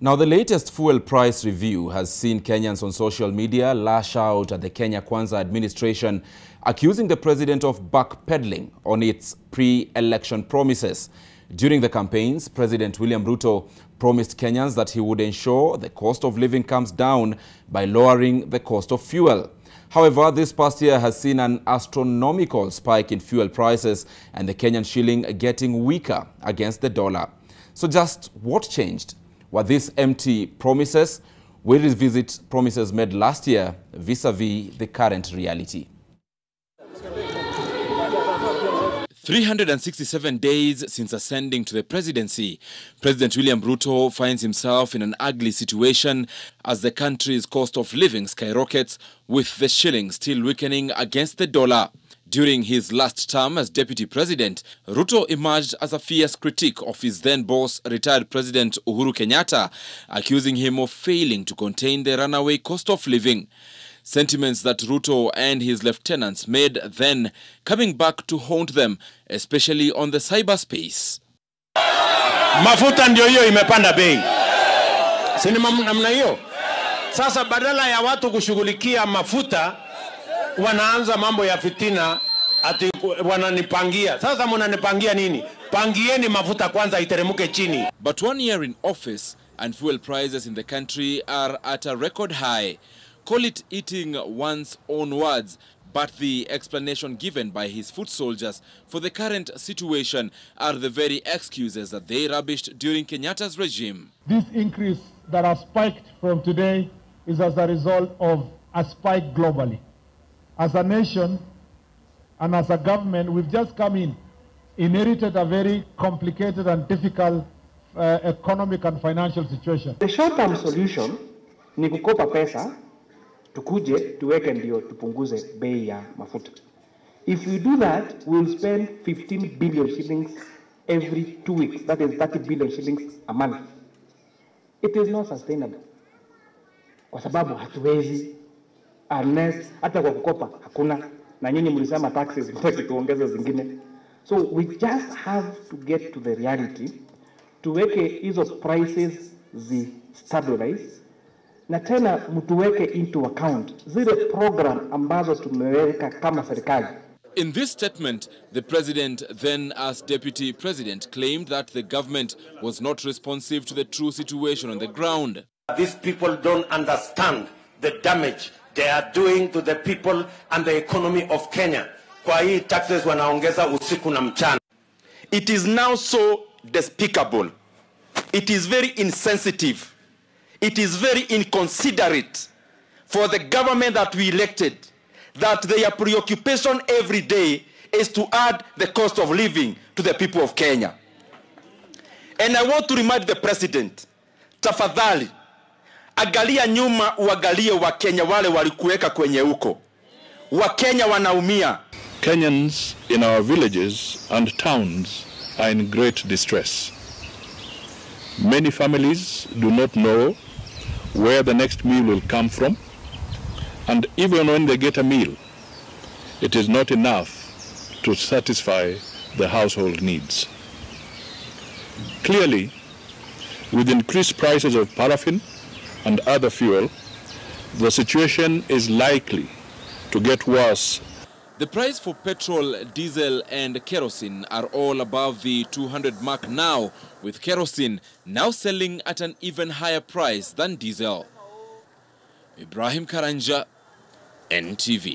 Now, the latest fuel price review has seen Kenyans on social media lash out at the Kenya Kwanza administration, accusing the president of backpedaling on its pre-election promises. During the campaigns, President William Ruto promised Kenyans that he would ensure the cost of living comes down by lowering the cost of fuel. However, this past year has seen an astronomical spike in fuel prices and the Kenyan shilling getting weaker against the dollar. So just what changed? Were these empty promises? We revisit promises made last year vis-a-vis the current reality. 367 days since ascending to the presidency, President William Ruto finds himself in an ugly situation as the country's cost of living skyrockets, with the shilling still weakening against the dollar. During his last term as deputy president, Ruto emerged as a fierce critic of his then-boss, retired President Uhuru Kenyatta, accusing him of failing to contain the runaway cost of living. Sentiments that Ruto and his lieutenants made then coming back to haunt them, especially on the cyberspace. Mafuta ndio hiyo imepanda bei. Sini namna hiyo. Sasa badala ya watu kushughulikia mafuta, wanaanza mambo ya fitina, ati wananipangia. Sasa mnanipangia nini? Pangieni mafuta kwanza iteremuke chini. But 1 year in office and fuel prices in the country are at a record high. Call it eating one's own words, but the explanation given by his foot soldiers for the current situation are the very excuses that they rubbished during Kenyatta's regime. This increase that has spiked from today is as a result of a spike globally. As a nation and as a government, we've just come in, inherited a very complicated and difficult economic and financial situation. The short-term solution ni kukopa pesa, tukuje, tuweke ndio tupunguze bei ya mafuta. If we do that, we'll spend 15 billion shillings every 2 weeks. That is 30 billion shillings a month. It is not sustainable. Kwa sababu hatuwezi, unless hata kwa kukopa hakuna, na nyinyi mlisema taxes mtaki tuongeze zingine. So we just have to get to the reality, tuweke hizo prices stabilize, na tena mtuweke into account zile program ambazo tumeweka kama serikali. In this statement, the president, then as deputy president, claimed that the government was not responsive to the true situation on the ground. These people don't understand the damage they are doing to the people and the economy of Kenya. Kwa hii taxes wanaongeza usiku na mchana. It is now so despicable. It is very insensitive. It is very inconsiderate for the government that we elected, that their preoccupation every day is to add the cost of living to the people of Kenya. And I want to remind the president, tafadhali, angalia nyuma uangalie Wakenya wale walikuweka kwenye huko. Wakenya wanaumia. Kenyans in our villages and towns are in great distress. Many families do not know where the next meal will come from, and even when they get a meal, it is not enough to satisfy the household needs. Clearly, with increased prices of paraffin and other fuel, the situation is likely to get worse. The price for petrol, diesel and kerosene are all above the 200 mark now, with kerosene now selling at an even higher price than diesel. Ibrahim Karanja, NTV.